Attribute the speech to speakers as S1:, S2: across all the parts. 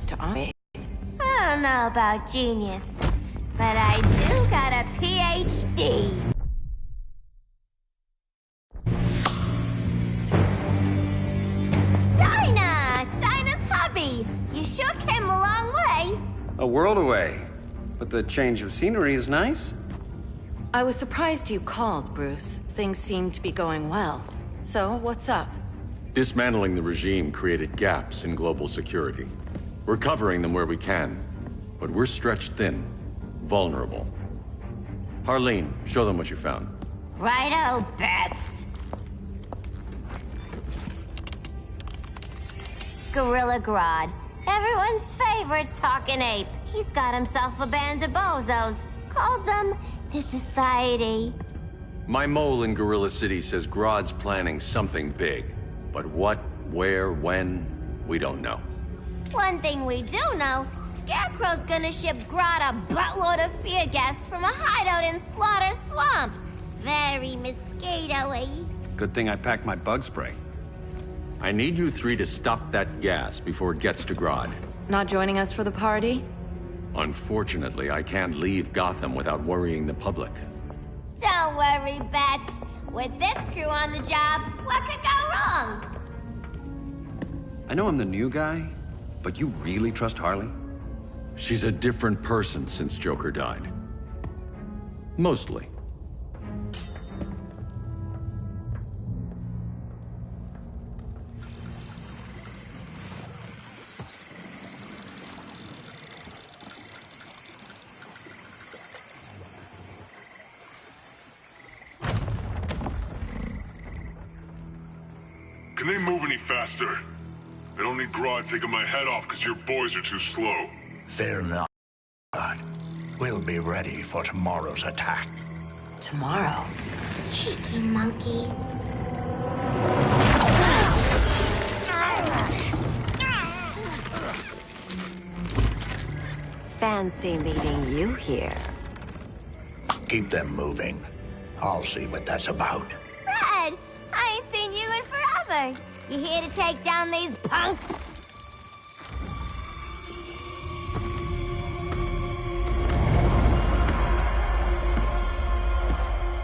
S1: to Army.
S2: I don't know about genius, but I do got a PhD. Dinah's hubby. You sure came a long way.
S3: A world away. But the change of scenery is nice.
S1: I was surprised you called, Bruce. Things seem to be going well. So, what's up?
S4: Dismantling the regime created gaps in global security. We're covering them where we can, but we're stretched thin, vulnerable. Harleen, show them what you found.
S2: Righto, Bats. Gorilla Grodd. Everyone's favorite talking ape. He's got himself a band of bozos. Calls them the Society.
S4: My mole in Gorilla City says Grodd's planning something big. But what, where, when, we don't know.
S2: One thing we do know, Scarecrow's gonna ship Grodd a buttload of fear gas from a hideout in Slaughter Swamp. Very mosquito-y.
S3: Good thing I packed my bug spray.
S4: I need you three to stop that gas before it gets to Grodd.
S1: Not joining us for the party?
S4: Unfortunately, I can't leave Gotham without worrying the public.
S2: Don't worry, Bats. With this crew on the job, what could go wrong?
S3: I know I'm the new guy, but you really trust Harley?
S4: She's a different person since Joker died. Mostly.
S5: Can they move any faster? I don't need Grodd taking my head off because your boys are too slow.
S6: Fear not. We'll be ready for tomorrow's attack.
S1: Tomorrow?
S2: Cheeky monkey.
S7: Fancy meeting you here.
S6: Keep them moving. I'll see what that's about.
S2: Red, I ain't seen you in forever. You here to take down these punks?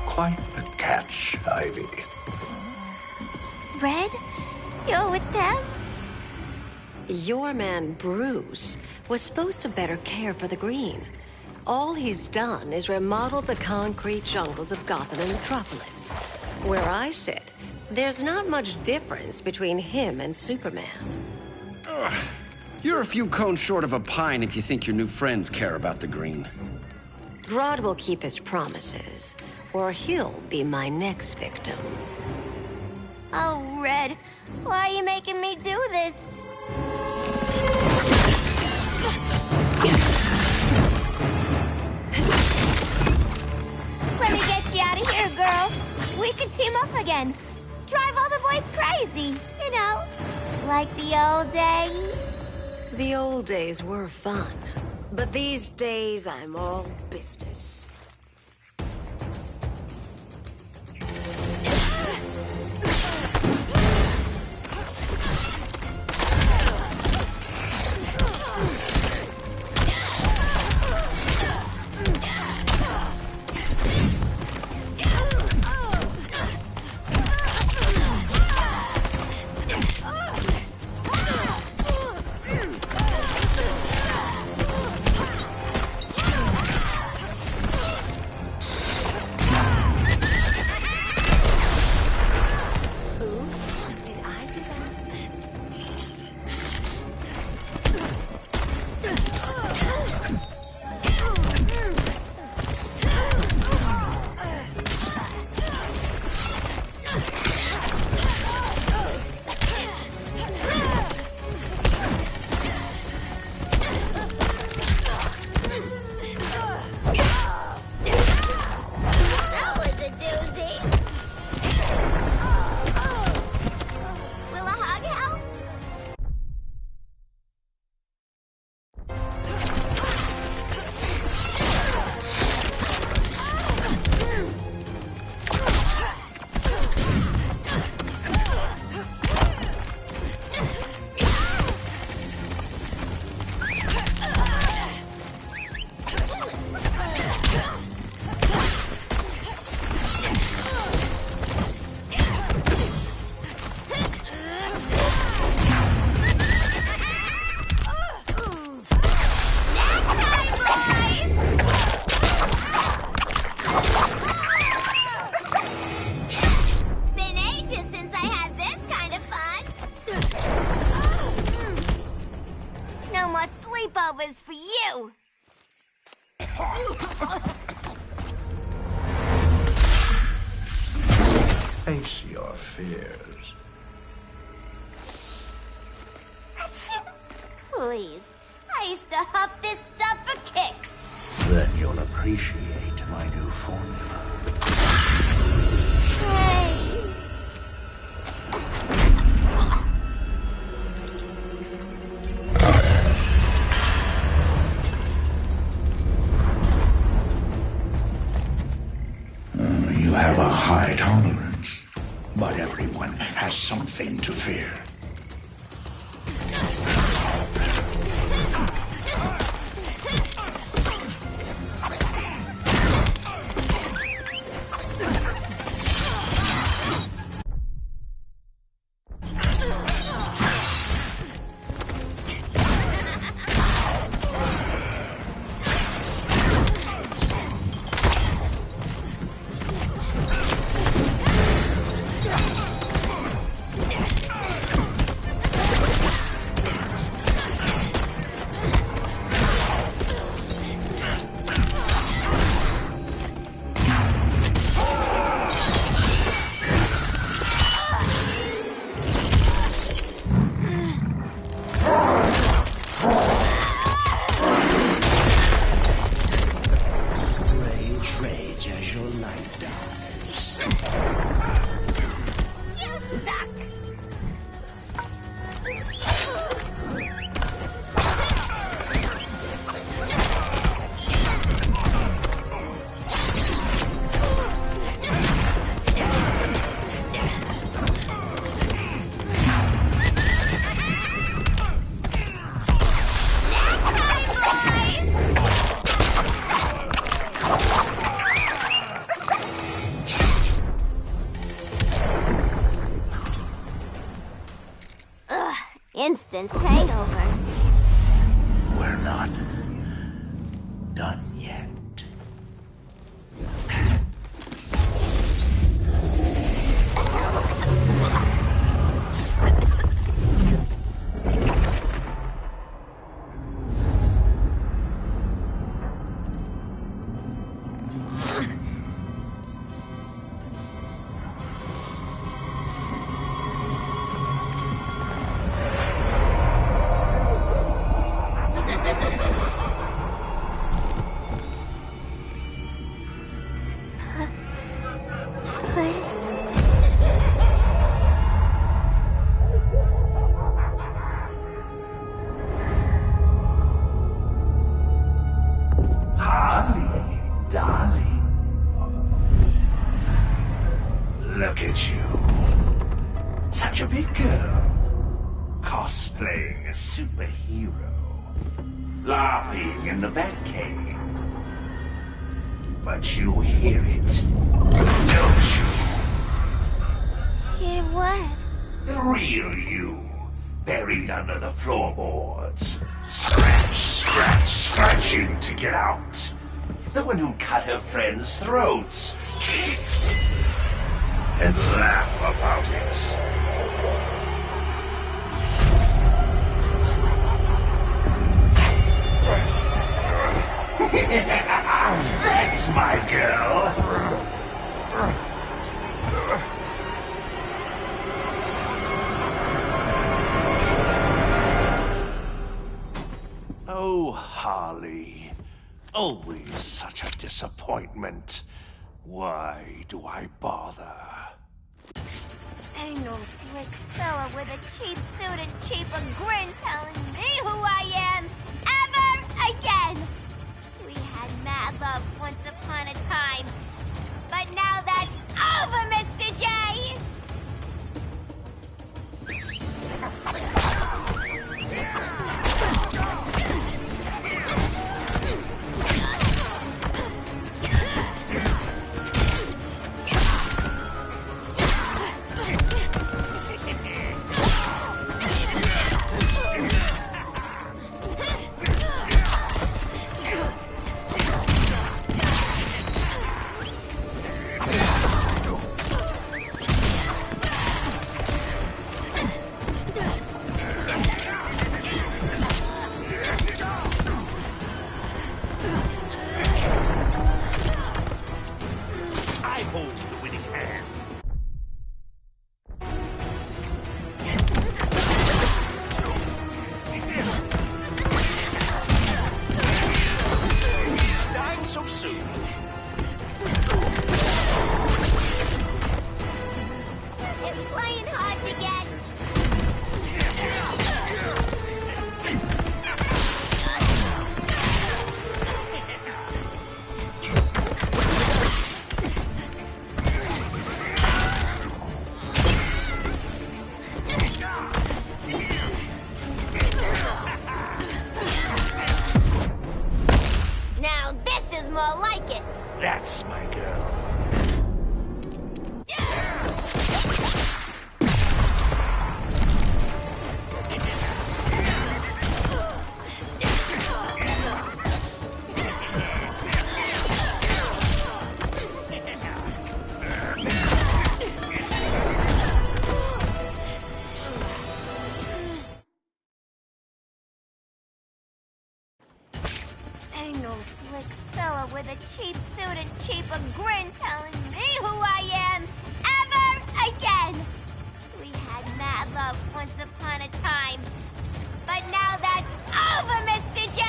S6: Quite a catch, Ivy.
S2: Red, you're with them?
S7: Your man, Bruce, was supposed to better care for the Green. All he's done is remodel the concrete jungles of Gotham and Metropolis. Where I sit, there's not much difference between him and Superman.
S3: You're a few cones short of a pine if you think your new friends care about the Green.
S7: Grodd will keep his promises, or he'll be my next victim.
S2: Oh, Red, why are you making me do this? Let me get you out of here, girl. We can team up again. Drive all the boys crazy, you know, like the old days.
S7: The old days were fun, but these days I'm all business.
S2: was for you!
S6: Face your fears.
S2: Please. I used to huff this stuff for kicks.
S6: Then you'll appreciate my new formula.
S2: Hey.
S6: You have a high tolerance, but everyone has something to fear. Rage as your light dies.
S2: You suck! Instant hangover.
S6: We're not done yet. Harley, darling. Look at you. Such a big girl. Cosplaying a superhero. LARPing in the Batcave. But you hear it, don't you?
S2: Hear what?
S6: The real you, buried under the floorboards. Scratch, scratch, scratching to get out. The one who cut her friends' throats. And laugh about it. That's my girl. Oh, Harley. Always such a disappointment. Why do I bother?
S2: Ain't no slick fella with a cheap suit and cheaper grin telling me who I am ever again. We had mad love once upon a time, but now that's over, Mr. J. fella with a cheap suit and cheaper grin telling me who I am ever again. We had mad love once upon a time, but now that's over, Mr. J!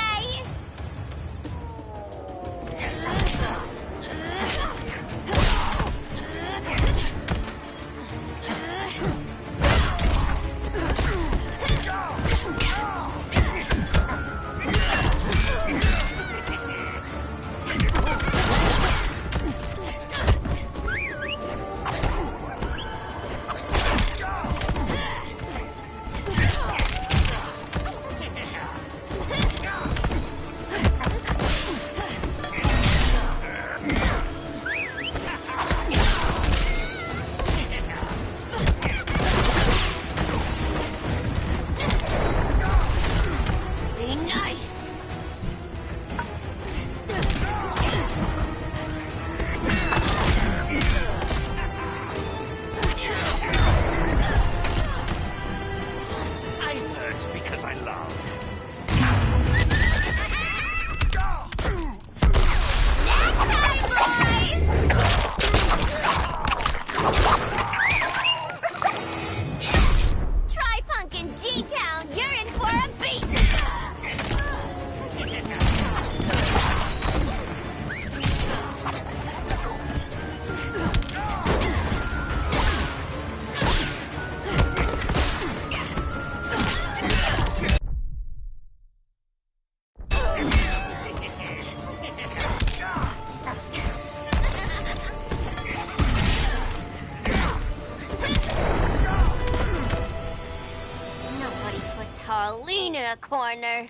S2: Harleen in a corner.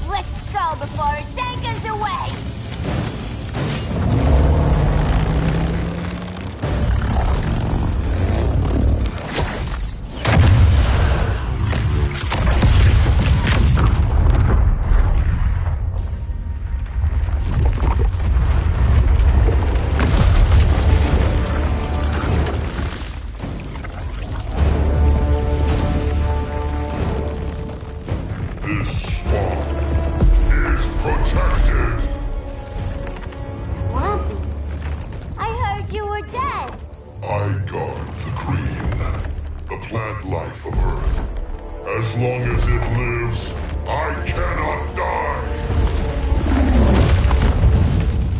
S2: Let's go before it takes us away!
S5: This swamp is protected.
S2: Swampy? I heard you were dead.
S5: I guard the green, the plant life of Earth. As long as it lives, I cannot die.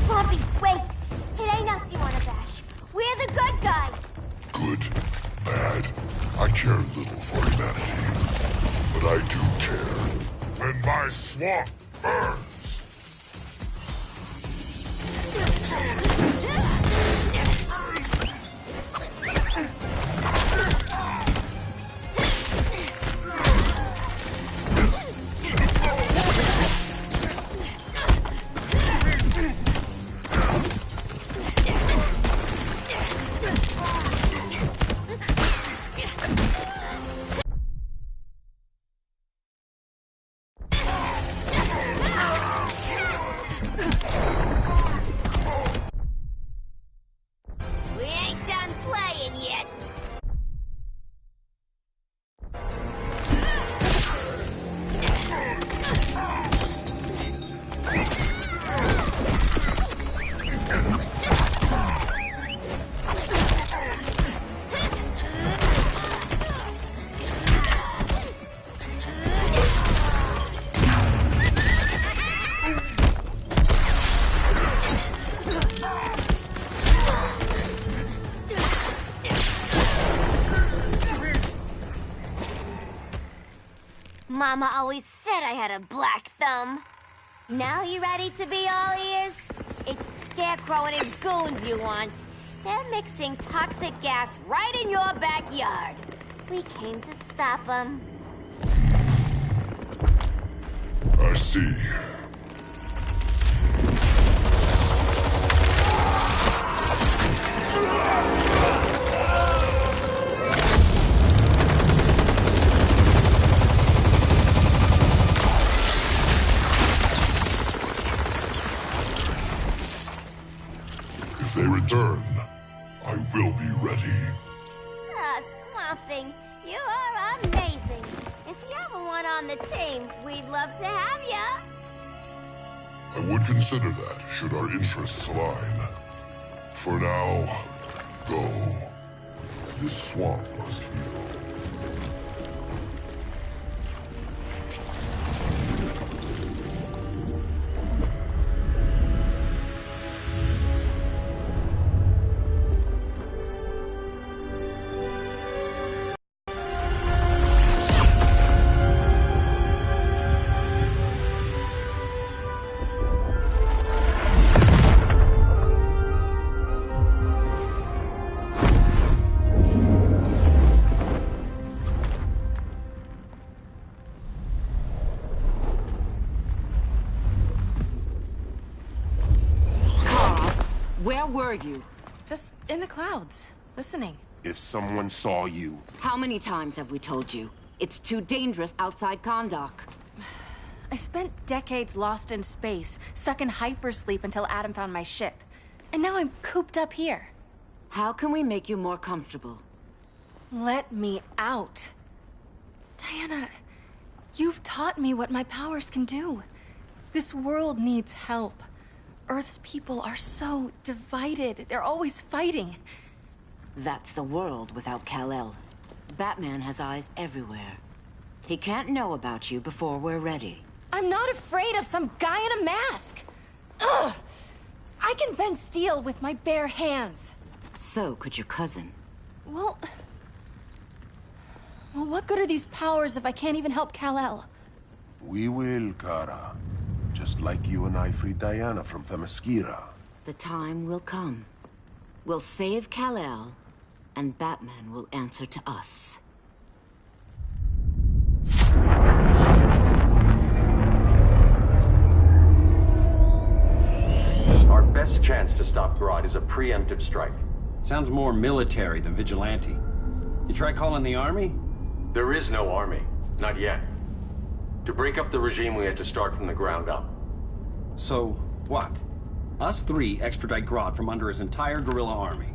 S2: Swampy, wait. It ain't us you wanna bash. We're the good guys.
S5: Good, bad, I care little for humanity. But I do care when my swamp burns.
S2: We ain't done playing yet. Mama always said I had a black thumb. Now you ready to be all ears? It's Scarecrow and his goons you want. They're mixing toxic gas right in your backyard. We came to stop them.
S5: I see. If they return, I will be ready.
S2: Ah, Swamp Thing, you are amazing. If you ever want want on the team, we'd love to have ya.
S5: I would consider that, should our interests align. For now, go. This swamp must heal.
S1: Where were you? Just in the clouds, listening.
S8: If someone saw you...
S9: How many times have we told you? It's too dangerous outside Kahndaq.
S10: I spent decades lost in space, stuck in hypersleep until Adam found my ship. And now I'm cooped up here.
S9: How can we make you more comfortable?
S10: Let me out. Diana, you've taught me what my powers can do. This world needs help. Earth's people are so divided. They're always fighting.
S9: That's the world without Kal-El. Batman has eyes everywhere. He can't know about you before we're ready.
S10: I'm not afraid of some guy in a mask. Ugh! I can bend steel with my bare hands.
S9: So could your cousin.
S10: Well, what good are these powers if I can't even help Kal-El?
S8: We will, Kara. Just like you and I freed Diana from Themyscira.
S9: The time will come. We'll save Kal-El, and Batman will answer to us.
S4: Our best chance to stop Grodd is a preemptive strike.
S3: Sounds more military than vigilante. You try calling the army?
S4: There is no army. Not yet. To break up the regime, we had to start from the ground up.
S3: So, what? Us three extradite Grodd from under his entire guerrilla army.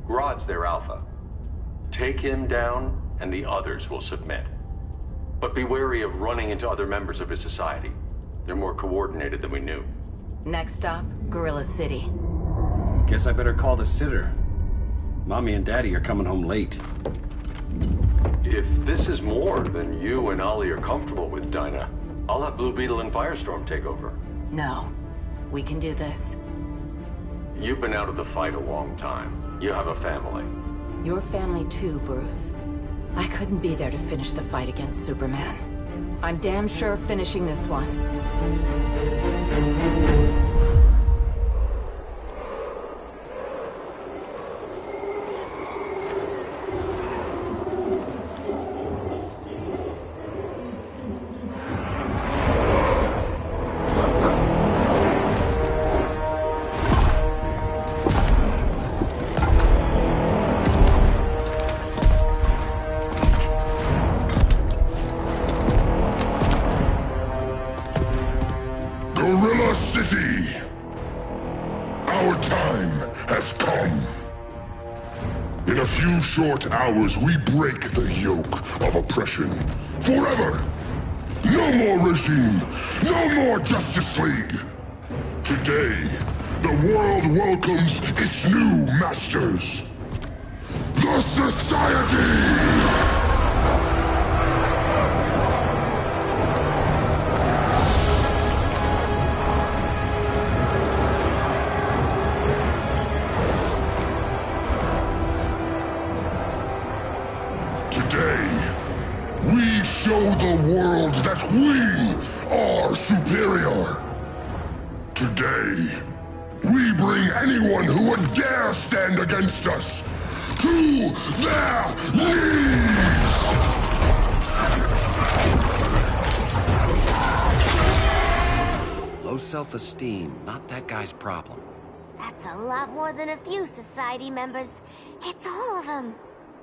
S4: Grodd's their alpha. Take him down, and the others will submit. But be wary of running into other members of his society. They're more coordinated than we knew.
S1: Next stop, Gorilla City.
S3: Guess I better call the sitter. Mommy and Daddy are coming home late.
S4: If this is more than you and Ollie are comfortable with, Dinah, I'll have Blue Beetle and Firestorm take over.
S1: No. We can do this.
S4: You've been out of the fight a long time. You have a family.
S1: Your family too, Bruce. I couldn't be there to finish the fight against Superman. I'm damn sure finishing this one.
S5: Gorilla City! Our time has come. In a few short hours, we break the yoke of oppression. Forever! No more regime! No more Justice League! Today, the world welcomes its new masters. The Society! Today, we show the world that we are superior. Today, we bring anyone who would dare stand against us to their knees!
S3: Low self-esteem, not that guy's problem.
S2: That's a lot more than a few Society members. It's all of them.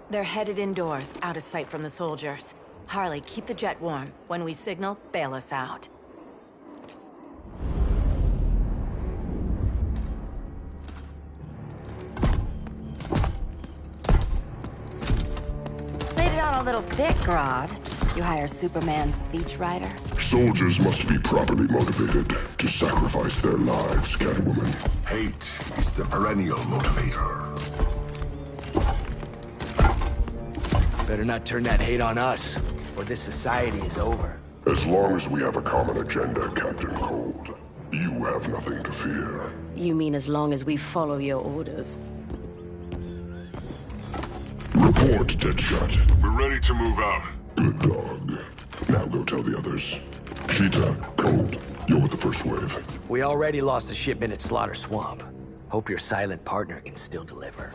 S1: They're headed indoors, out of sight from the soldiers. Harley, keep the jet warm. When we signal, bail us out.
S9: Played it on a little thick, Grodd. You hire Superman's speechwriter?
S5: Soldiers must be properly motivated to sacrifice their lives, Catwoman.
S8: Hate is the perennial motivator.
S11: Better not turn that hate on us, or this society is over.
S5: As long as we have a common agenda, Captain Cold, you have nothing to fear.
S9: You mean as long as we follow your orders?
S5: Report, Deadshot.
S8: We're ready to move out.
S5: Good dog. Now go tell the others. Cheetah, Cold, you're with the first wave.
S11: We already lost a shipment at Slaughter Swamp. Hope your silent partner can still deliver.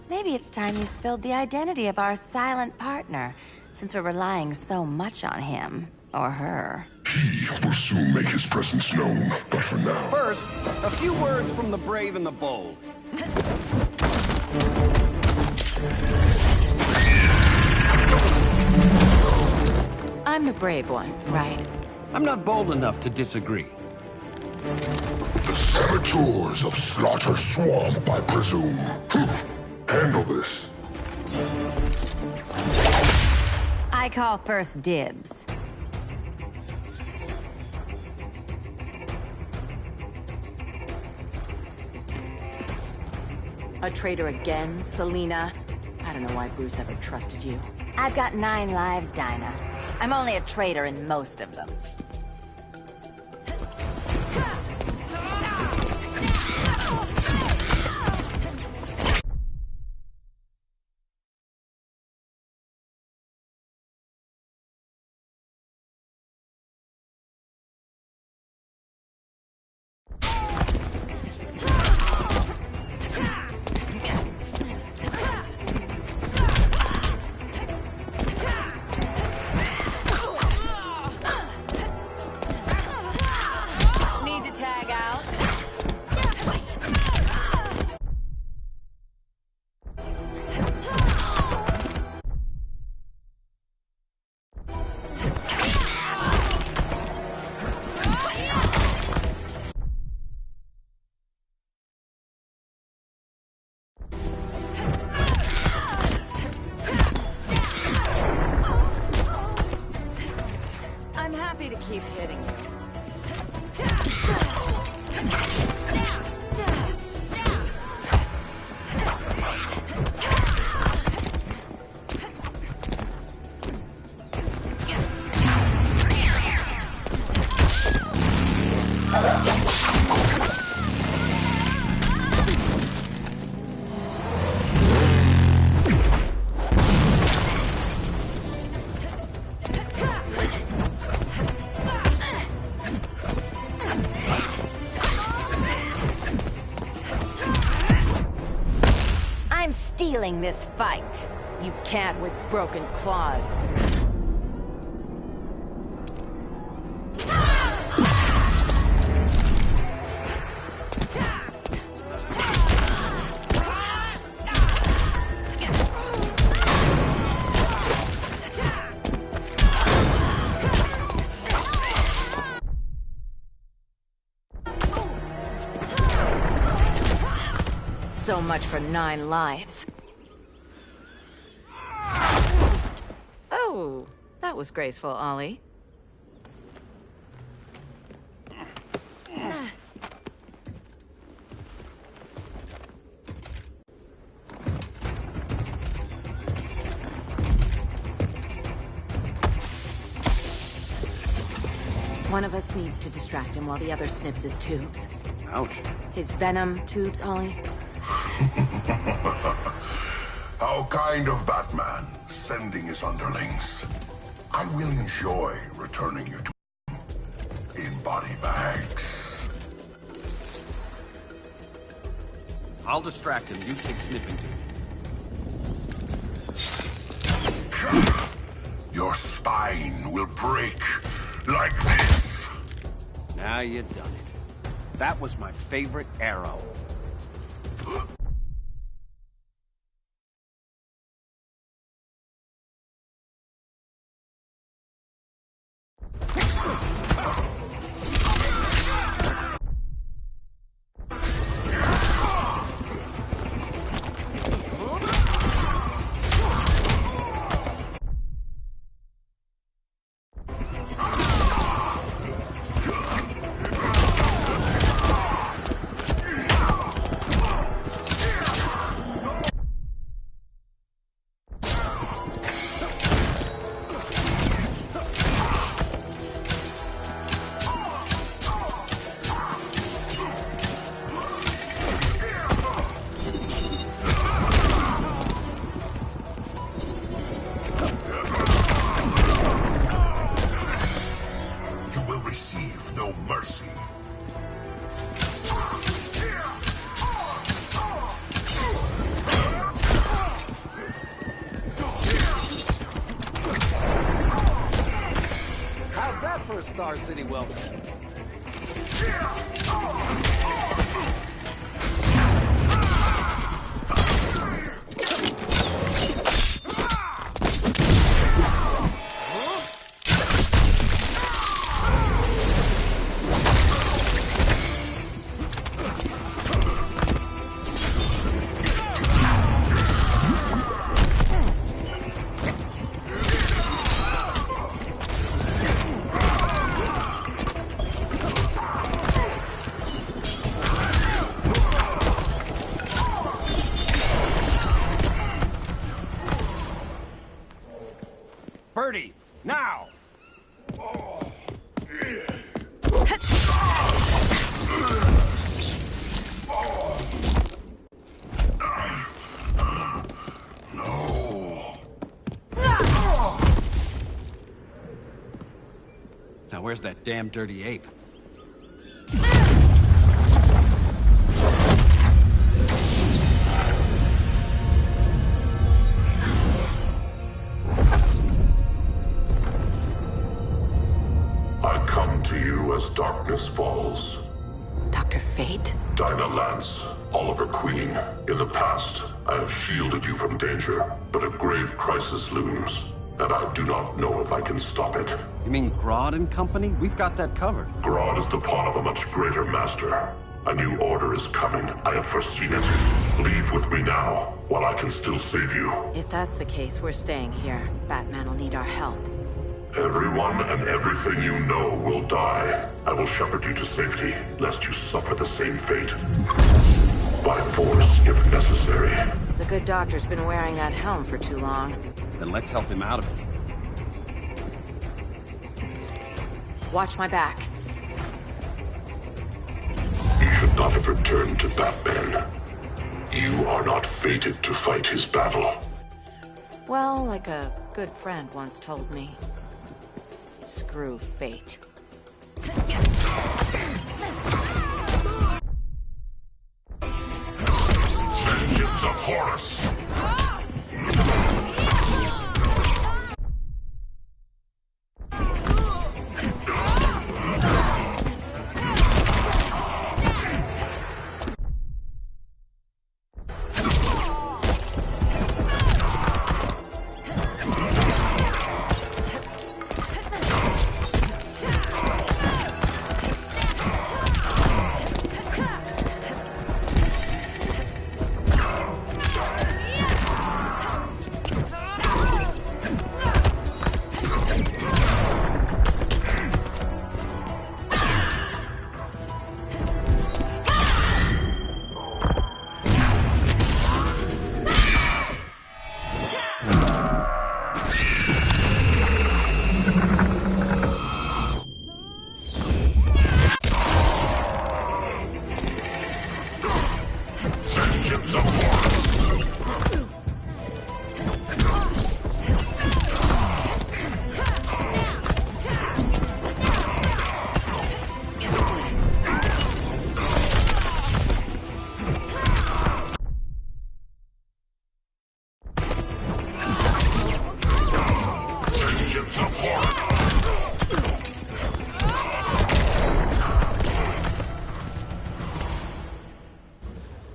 S9: Maybe it's time you spilled the identity of our silent partner, since we're relying so much on him. Or her.
S5: He will soon make his presence known, but for now...
S3: First, a few words from the brave and the bold.
S1: I'm the brave one, right?
S3: I'm not bold enough to disagree.
S5: The saboteurs of Slaughter Swamp, I presume. Handle this.
S9: I call first dibs.
S1: A traitor again, Selina? I don't know why Bruce ever trusted you.
S9: I've got 9 lives, Dinah. I'm only a traitor in most of them.
S1: To keep hitting you.
S9: Stealing this fight.
S1: You can't with broken claws. So much for 9 lives. Oh, that was graceful, Ollie. One of us needs to distract him while the other snips his tubes.
S3: Ouch.
S1: His venom tubes, Ollie?
S5: How kind of Batman, sending his underlings. I will enjoy returning you to in body bags.
S3: I'll distract him. You take snipping duty.
S5: Your spine will break like this.
S3: Now you done it. That was my favorite arrow.
S5: no mercy.
S3: How's that for a Star City welcome? Birdie, now! Now where's that damn dirty ape?
S5: I come to you as darkness falls.
S1: Dr. Fate?
S5: Dinah Lance, Oliver Queen. In the past, I have shielded you from danger, but a grave crisis looms, and I do not know if I can stop it.
S3: You mean Grodd and company? We've got that covered.
S5: Grodd is the pawn of a much greater master. A new order is coming. I have foreseen it. Leave with me now, while I can still save you.
S1: If that's the case, we're staying here. Batman will need our help.
S5: Everyone and everything you know will die. I will shepherd you to safety, lest you suffer the same fate. By force, if necessary.
S1: The good doctor's been wearing that helm for too long.
S3: Then let's help him out of it.
S1: Watch my back.
S5: You should not have returned to Batman. You are not fated to fight his battle.
S1: Well, like a good friend once told me. Screw fate.
S5: Vengeance of Horus!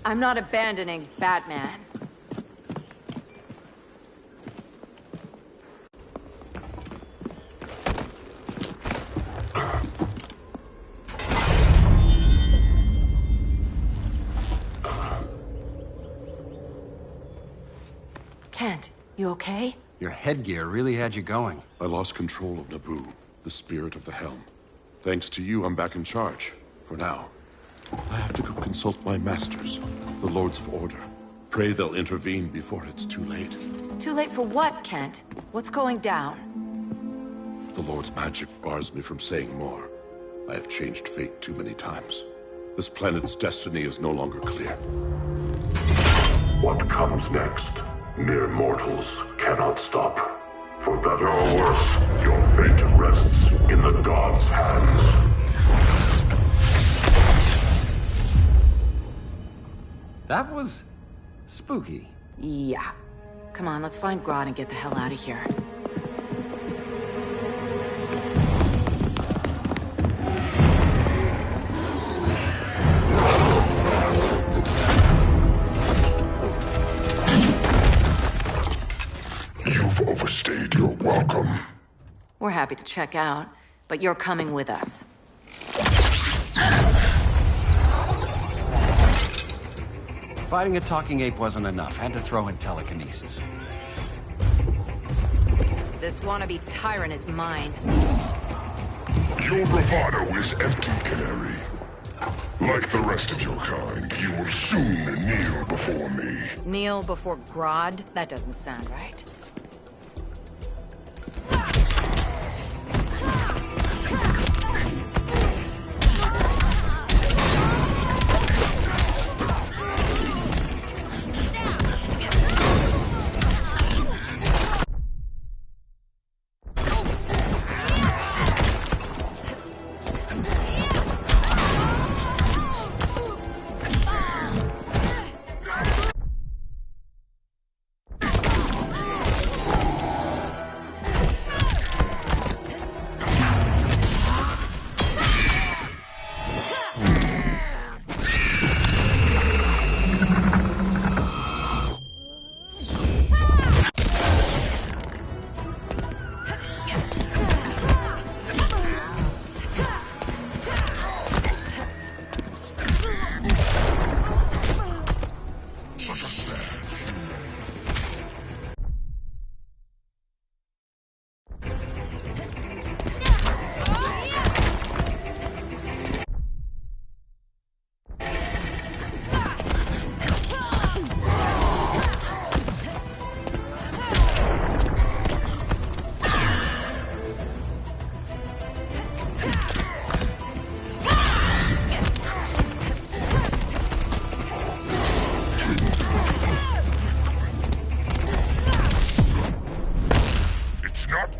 S1: I'm not abandoning Batman. Kent, you okay?
S3: Your headgear really had you going.
S5: I lost control of Naboo, the spirit of the helm. Thanks to you, I'm back in charge. For now. I have to go consult my masters, the Lords of Order. Pray they'll intervene before it's too late.
S1: Too late for what, Kent? What's going down?
S5: The Lord's magic bars me from saying more. I have changed fate too many times. This planet's destiny is no longer clear. What comes next, mere mortals cannot stop. For better or worse, your fate rests in the gods' hands.
S3: That was... spooky.
S1: Yeah. Come on, let's find Grodd and get the hell out of here.
S5: You've overstayed your welcome.
S1: We're happy to check out, but you're coming with us.
S3: Fighting a talking ape wasn't enough. Had to throw in telekinesis.
S1: This wannabe tyrant is mine.
S5: Your bravado is empty, Canary. Like the rest of your kind, you will soon kneel before me.
S1: Kneel before Grodd? That doesn't sound right.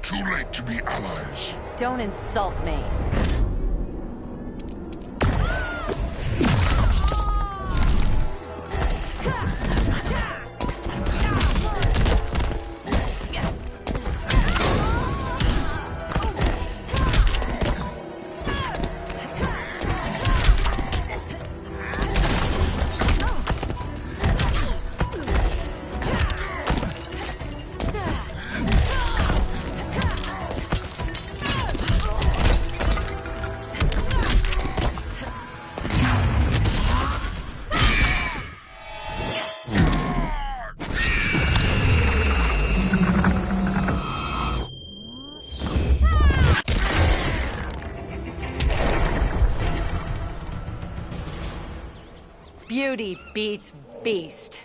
S5: Too late to be allies.
S1: Don't insult me. Beauty beats beast.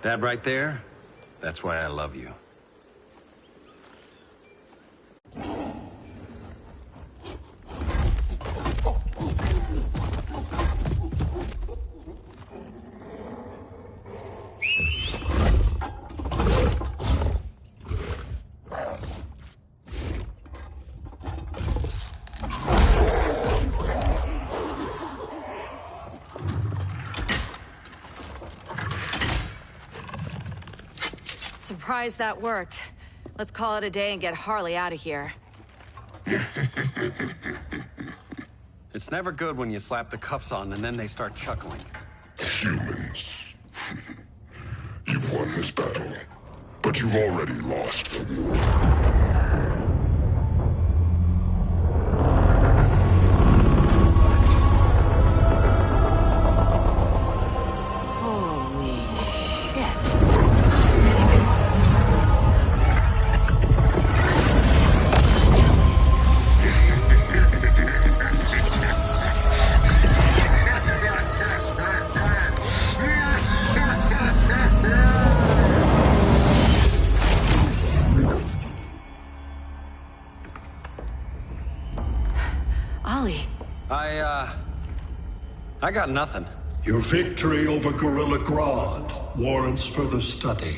S3: That right there? That's why I love you.
S1: Surprised that worked. Let's call it a day and get Harley out of here.
S3: It's never good when you slap the cuffs on and then they start chuckling.
S5: Humans. You've won this battle, but you've already lost the war.
S3: I got nothing.
S12: Your victory over Gorilla Grodd warrants further study.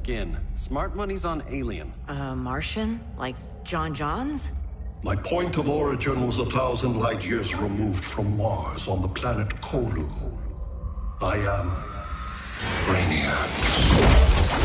S3: skin. Smart money's on alien.
S1: Martian? Like John Johns?
S12: My point of origin was 1,000 light years removed from Mars on the planet Kolu. I am Brainiac.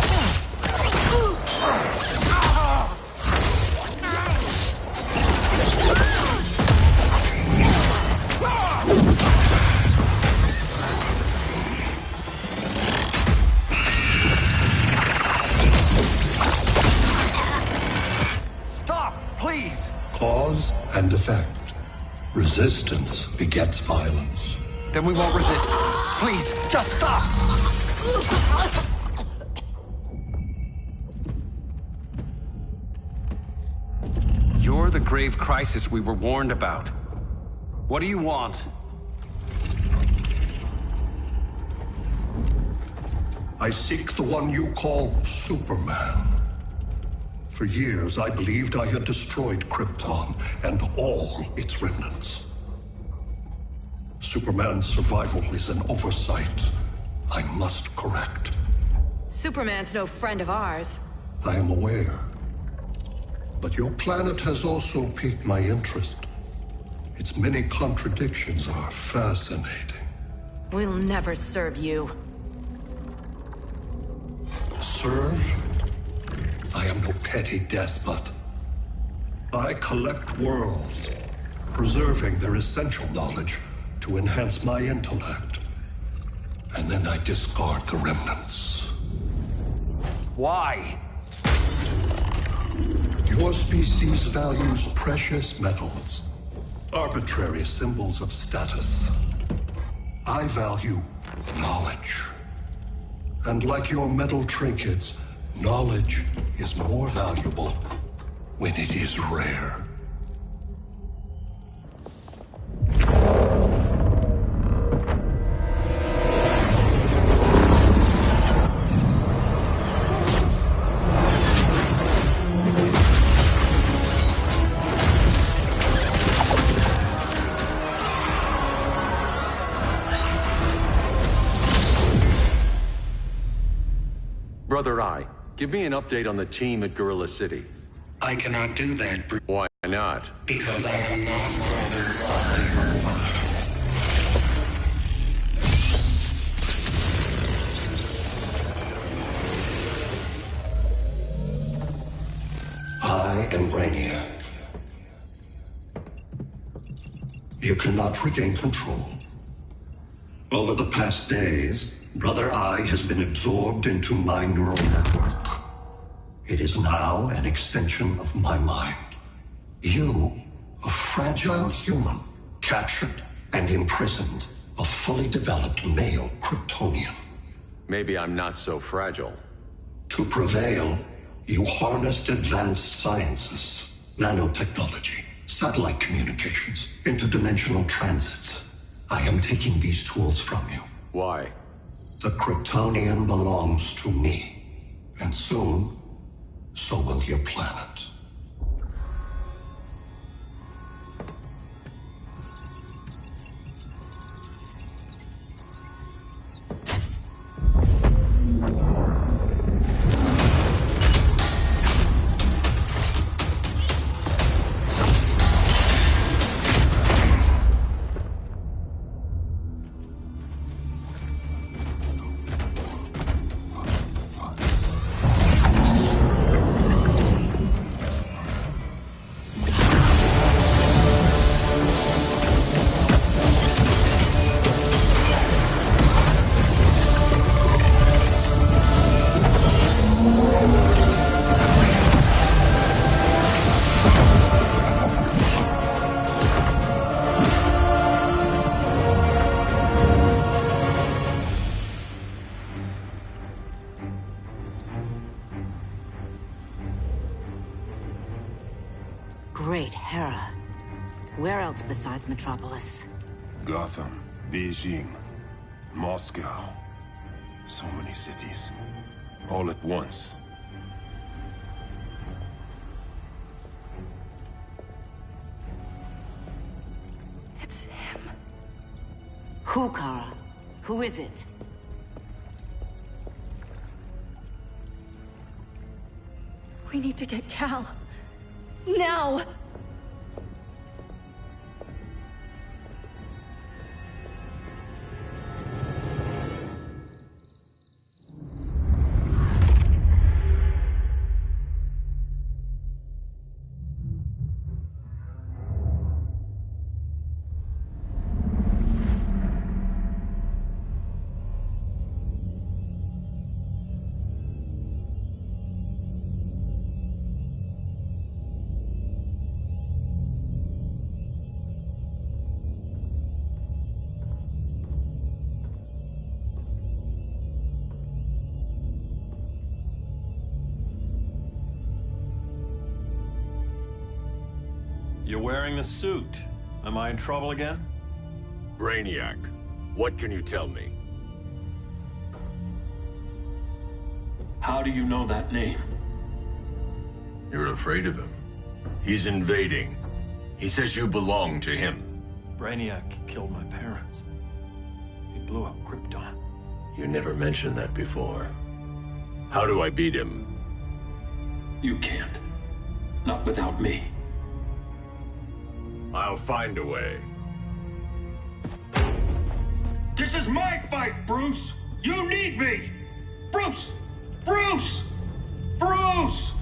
S3: Stop, please!
S12: Cause and effect. Resistance begets violence.
S3: Then we won't resist. Please, just stop! You're the grave crisis we were warned about. What do you want?
S12: I seek the one you call Superman. For years, I believed I had destroyed Krypton and all its remnants. Superman's survival is an oversight I must correct.
S1: Superman's no friend of ours.
S12: I am aware. But your planet has also piqued my interest. Its many contradictions are fascinating.
S1: We'll never serve you.
S12: Serve? I am no petty despot. I collect worlds, preserving their essential knowledge to enhance my intellect. And then I discard the remnants.
S3: Why?
S12: Your species values precious metals, arbitrary symbols of status. I value knowledge. And like your metal trinkets, knowledge is more valuable when it is rare.
S4: Brother Eye, give me an update on the team at Gorilla City.
S13: I cannot do that,
S4: Why not?
S13: because I am not Brother Eye.
S12: I am Brainiac. You cannot regain control. Over the past days, Brother Eye has been absorbed into my neural network. It is now an extension of my mind. You, a fragile human, captured and imprisoned a fully developed male Kryptonian.
S4: Maybe I'm not so fragile.
S12: To prevail, you harnessed advanced sciences, nanotechnology, satellite communications, interdimensional transits. I am taking these tools from you.
S4: Why?
S12: The Kryptonian belongs to me. And soon, so will your planet.
S1: Great Hera. Where else besides Metropolis?
S8: Gotham, Beijing, Moscow. So many cities. All at once.
S1: It's him. Who, Kara? Who is it?
S10: need to get Cal. Now!
S14: You're wearing the suit. Am I in trouble again?
S4: Brainiac, what can you tell me?
S14: How do you know that name?
S4: You're afraid of him. He's invading. He says you belong to him.
S14: Brainiac killed my parents. He blew up Krypton.
S4: You never mentioned that before. How do I beat him?
S14: You can't. Not without me.
S4: I'll find a way.
S14: This is my fight, Bruce! You need me! Bruce! Bruce! Bruce!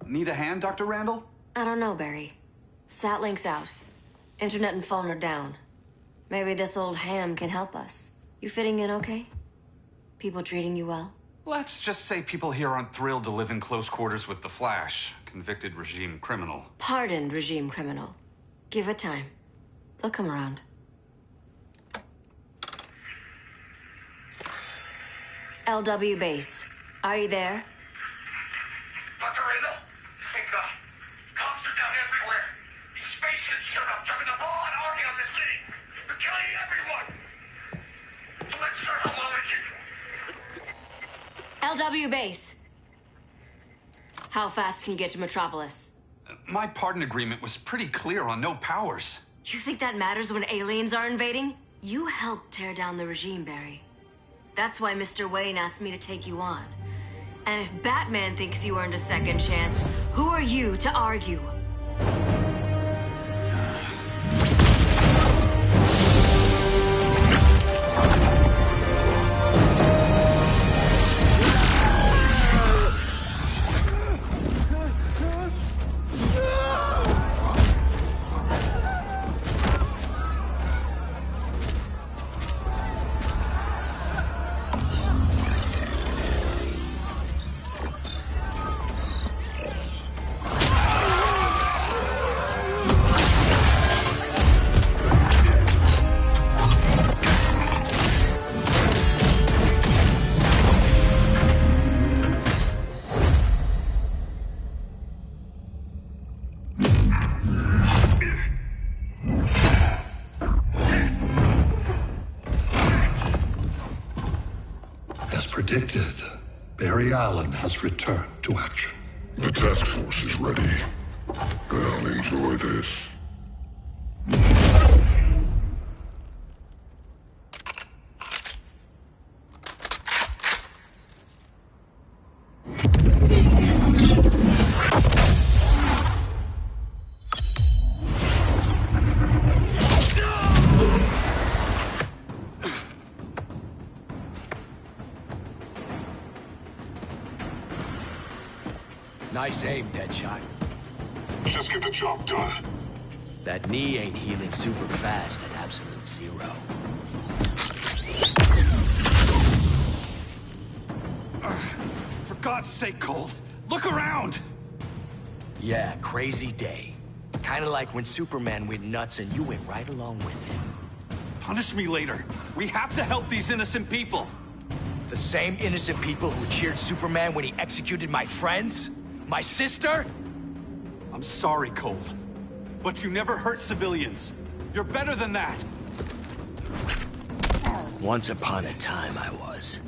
S15: Need a hand, Dr. Randall?
S7: I don't know, Barry. Satlink's out. Internet and phone are down. Maybe this old ham can help us. You fitting in okay? People treating you well?
S15: Let's just say people here aren't thrilled to live in close quarters with the Flash, convicted regime criminal.
S7: Pardoned regime criminal. Give it time. They'll come around. LW base. Are you there?
S6: Dr. Randall? Cops are down everywhere. These spaceships showed up, dropping a ball and army on the city. They're killing everyone. So let's circle while we can.
S7: LW base. How fast can you get to Metropolis?
S15: My pardon agreement was pretty clear on no powers.
S7: You think that matters when aliens are invading? You helped tear down the regime, Barry. That's why Mr. Wayne asked me to take you on. And if Batman thinks you earned a second chance, who are you to argue?
S12: Predicted, Barry Allen has returned to action.
S5: The task force is ready. I'll enjoy this.
S11: Nice aim, Deadshot.
S5: Just get the job done.
S11: That knee ain't healing super fast at absolute zero.
S15: For God's sake, Cole, look around!
S11: Yeah, crazy day. Kinda like when Superman went nuts and you went right along with him.
S15: Punish me later. We have to help these innocent people.
S11: The same innocent people who cheered Superman when he executed my friends? My sister?
S15: I'm sorry, Cold. But you never hurt civilians. You're better than that.
S11: Once upon a time I was.